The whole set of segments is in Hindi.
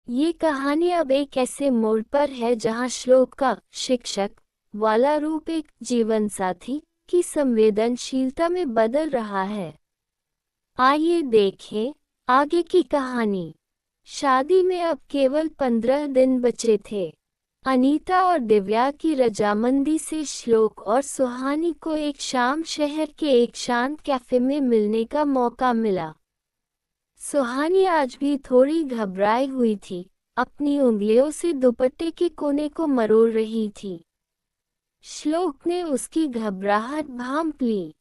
ये कहानी अब एक ऐसे मोड़ पर है जहां श्लोक का शिक्षक वाला रूप एक जीवन साथी की संवेदनशीलता में बदल रहा है। आइए देखें आगे की कहानी। शादी में अब केवल 15 दिन बचे थे। अनीता और दिव्या की रजामंदी से श्लोक और सुहानी को एक शाम शहर के एक शांत कैफे में मिलने का मौका मिला। सुहानी आज भी थोड़ी घबराई हुई थी, अपनी उंगलियों से दुपट्टे के कोने को मरोड़ रही थी। श्लोक ने उसकी घबराहट भांप ली।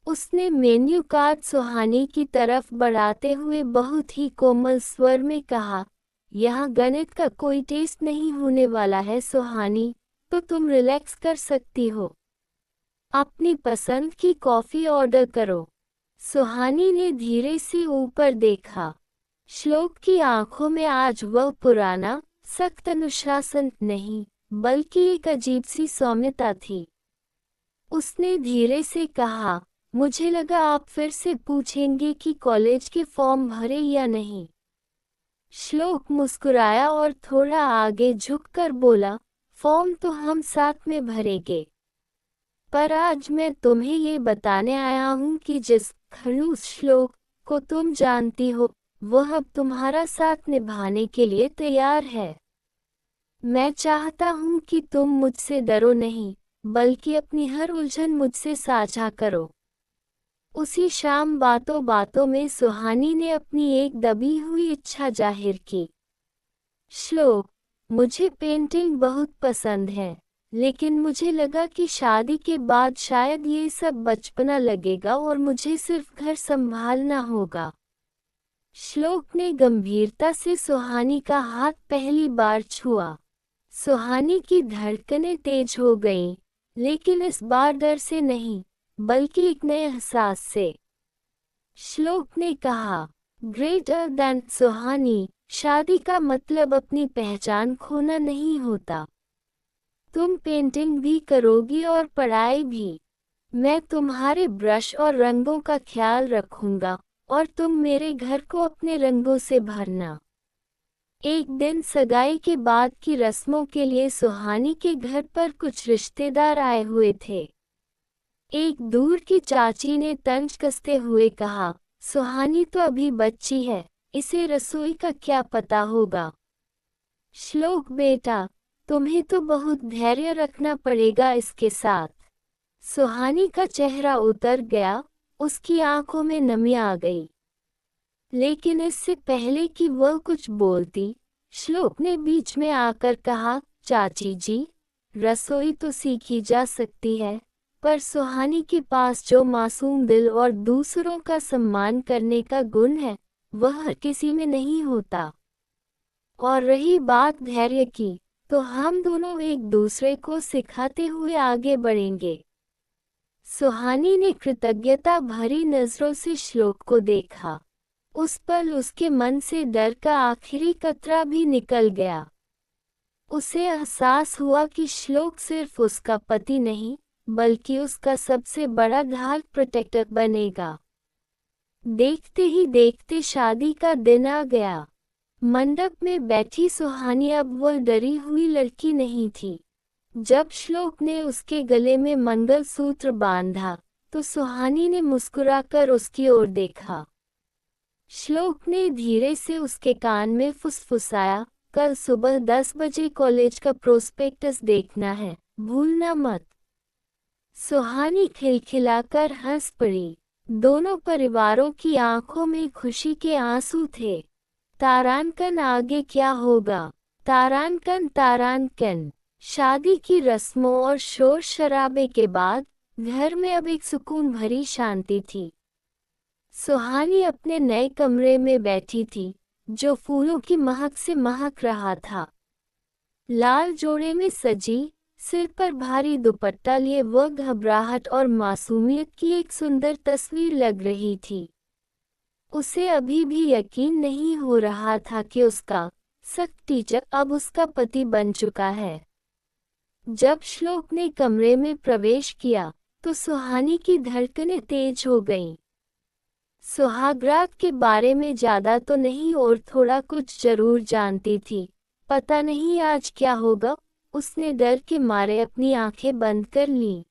उसने मेन्यू कार्ड सुहानी की तरफ बढ़ाते हुए बहुत ही कोमल स्वर में कहा, यहाँ गणित का कोई टेस्ट नहीं होने वाला है सुहानी, तो तुम रिलैक्स कर सकती हो। अपनी पसंद की कॉफ़ी ऑर्डर करो। सुहानी ने धीरे से ऊपर देखा। श्लोक की आंखों में आज वह पुराना सख्त अनुशासन नहीं, बल्कि एक अजीब सी सौम्यता थी। उसने धीरे से कहा, मुझे लगा आप फिर से पूछेंगे कि कॉलेज के फॉर्म भरे या नहीं। श्लोक मुस्कुराया और थोड़ा आगे झुककर बोला, फॉर्म तो हम साथ में भरेंगे, पर आज मैं तुम्हें ये बताने आया हूँ कि जिस खड़ूस श्लोक को तुम जानती हो, वह अब तुम्हारा साथ निभाने के लिए तैयार है। मैं चाहता हूँ कि तुम मुझसे डरो नहीं, बल्कि अपनी हर उलझन मुझसे साझा करो। उसी शाम बातों बातों में सुहानी ने अपनी एक दबी हुई इच्छा जाहिर की। श्लोक, मुझे पेंटिंग बहुत पसंद है, लेकिन मुझे लगा कि शादी के बाद शायद ये सब बचपना लगेगा और मुझे सिर्फ घर संभालना होगा। श्लोक ने गंभीरता से सुहानी का हाथ पहली बार छुआ। सुहानी की धड़कनें तेज हो गईं, लेकिन इस बार डर से नहीं, बल्कि एक नए एहसास से। श्लोक ने कहा, ग्रेटर देन सुहानी, शादी का मतलब अपनी पहचान खोना नहीं होता। तुम पेंटिंग भी करोगी और पढ़ाई भी। मैं तुम्हारे ब्रश और रंगों का ख्याल रखूंगा, और तुम मेरे घर को अपने रंगों से भरना। एक दिन सगाई के बाद की रस्मों के लिए सुहानी के घर पर कुछ रिश्तेदार आए हुए थे। एक दूर की चाची ने तंज कसते हुए कहा, सुहानी तो अभी बच्ची है, इसे रसोई का क्या पता होगा। श्लोक बेटा, तुम्हें तो बहुत धैर्य रखना पड़ेगा इसके साथ। सुहानी का चेहरा उतर गया, उसकी आंखों में नमी आ गई। लेकिन इससे पहले कि वह कुछ बोलती, श्लोक ने बीच में आकर कहा, चाची जी, रसोई तो सीखी जा सकती है, पर सुहानी के पास जो मासूम दिल और दूसरों का सम्मान करने का गुण है, वह हर किसी में नहीं होता। और रही बात धैर्य की, तो हम दोनों एक दूसरे को सिखाते हुए आगे बढ़ेंगे। सुहानी ने कृतज्ञता भरी नजरों से श्लोक को देखा। उस पल उसके मन से डर का आखिरी कतरा भी निकल गया। उसे एहसास हुआ कि श्लोक सिर्फ उसका पति नहीं, बल्कि उसका सबसे बड़ा ढाल प्रोटेक्टर बनेगा। देखते ही देखते शादी का दिन आ गया। मंडप में बैठी सुहानी अब वह डरी हुई लड़की नहीं थी। जब श्लोक ने उसके गले में मंगलसूत्र बांधा, तो सुहानी ने मुस्कुराकर उसकी ओर देखा। श्लोक ने धीरे से उसके कान में फुसफुसाया, कल सुबह 10 बजे कॉलेज का प्रोस्पेक्टस देखना है, भूलना मत। सुहानी खिलखिलाकर हंस पड़ी। दोनों परिवारों की आंखों में खुशी के आंसू थे। तारांकन आगे क्या होगा? तारांकन तारांकन। शादी की रस्मों और शोर शराबे के बाद घर में अब एक सुकून भरी शांति थी। सुहानी अपने नए कमरे में बैठी थी, जो फूलों की महक से महक रहा था। लाल जोड़े में सजी, सिर पर भारी दुपट्टा लिए वह घबराहट और मासूमियत की एक सुंदर तस्वीर लग रही थी। उसे अभी भी यकीन नहीं हो रहा था कि उसका सख्त टीचर अब उसका पति बन चुका है। जब श्लोक ने कमरे में प्रवेश किया, तो सुहानी की धड़कनें तेज हो गईं। सुहागरात के बारे में ज्यादा तो नहीं और थोड़ा कुछ जरूर जानती थी। पता नहीं आज क्या होगा, उसने डर के मारे अपनी आंखें बंद कर लीं।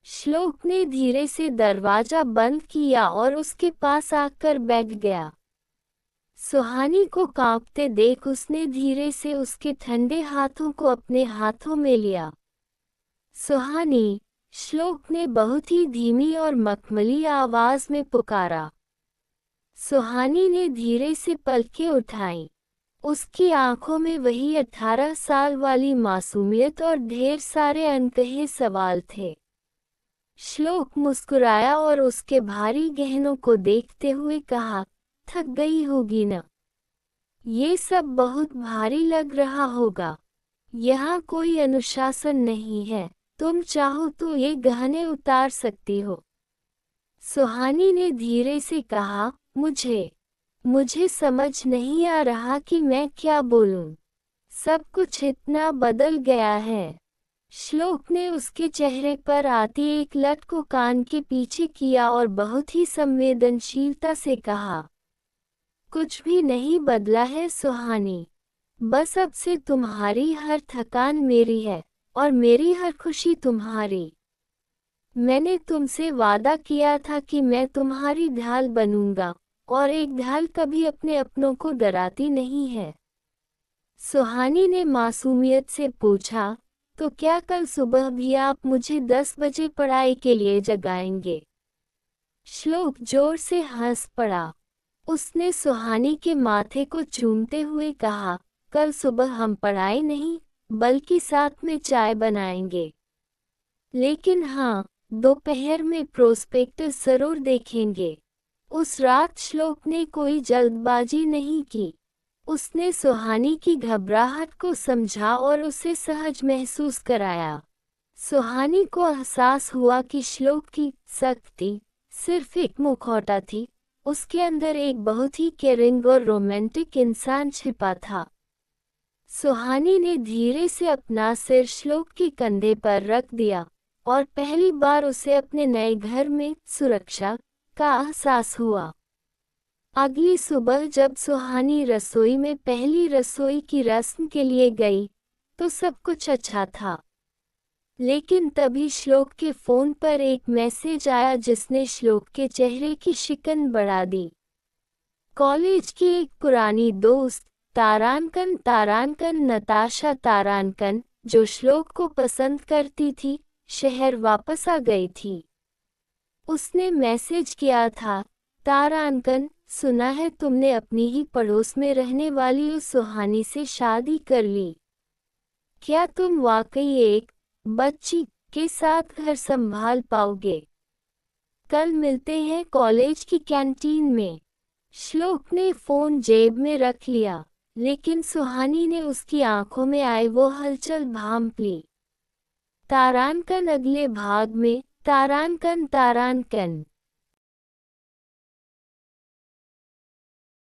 श्लोक ने धीरे से दरवाजा बंद किया और उसके पास आकर बैठ गया। सुहानी को कांपते देख उसने धीरे से उसके ठंडे हाथों को अपने हाथों में लिया। सुहानी, श्लोक ने बहुत ही धीमी और मखमली आवाज में पुकारा। सुहानी ने धीरे से पलकें उठाईं। उसकी आंखों में वही 18 साल वाली मासूमियत और ढेर सारे अनकहे सवाल थे। श्लोक मुस्कुराया और उसके भारी गहनों को देखते हुए कहा, थक गई होगी न? ये सब बहुत भारी लग रहा होगा। यहाँ कोई अनुशासन नहीं है, तुम चाहो तो ये गहने उतार सकती हो। सुहानी ने धीरे से कहा, मुझे समझ नहीं आ रहा कि मैं क्या बोलूं। सब कुछ इतना बदल गया है। श्लोक ने उसके चेहरे पर आती एक लट को कान के पीछे किया और बहुत ही संवेदनशीलता से कहा, कुछ भी नहीं बदला है सुहानी। बस अब से तुम्हारी हर थकान मेरी है और मेरी हर खुशी तुम्हारी। मैंने तुमसे वादा किया था कि मैं तुम्हारी ढाल बनूंगा, और एक ढाल कभी अपने अपनों को डराती नहीं है। सुहानी ने मासूमियत से पूछा, तो क्या कल सुबह भी आप मुझे 10 बजे पढ़ाई के लिए जगाएंगे? श्लोक जोर से हंस पड़ा। उसने सुहानी के माथे को चूमते हुए कहा, कल सुबह हम पढ़ाई नहीं बल्कि साथ में चाय बनाएंगे। लेकिन हाँ, दोपहर में प्रोस्पेक्टस जरूर देखेंगे। उस रात श्लोक ने कोई जल्दबाजी नहीं की। उसने सुहानी की घबराहट को समझा और उसे सहज महसूस कराया। सुहानी को एहसास हुआ कि श्लोक की सख्ती सिर्फ एक मुखौटा थी, उसके अंदर एक बहुत ही केयरिंग और रोमांटिक इंसान छिपा था। सुहानी ने धीरे से अपना सिर श्लोक के कंधे पर रख दिया और पहली बार उसे अपने नए घर में सुरक्षा का एहसास हुआ। अगली सुबह जब सुहानी रसोई में पहली रसोई की रस्म के लिए गई तो सब कुछ अच्छा था। लेकिन तभी श्लोक के फोन पर एक मैसेज आया जिसने श्लोक के चेहरे की शिकन बढ़ा दी। कॉलेज की एक पुरानी दोस्त तारानकन नताशा तारानकन, जो श्लोक को पसंद करती थी, शहर वापस आ गई थी। उसने मैसेज किया था, तारानकन, सुना है तुमने अपनी ही पड़ोस में रहने वाली उस सुहानी से शादी कर ली। क्या तुम वाकई एक बच्ची के साथ घर संभाल पाओगे? कल मिलते हैं कॉलेज की कैंटीन में। श्लोक ने फोन जेब में रख लिया, लेकिन सुहानी ने उसकी आंखों में आए वो हलचल भांप ली। तारानकन अगले भाग में। तारानकन।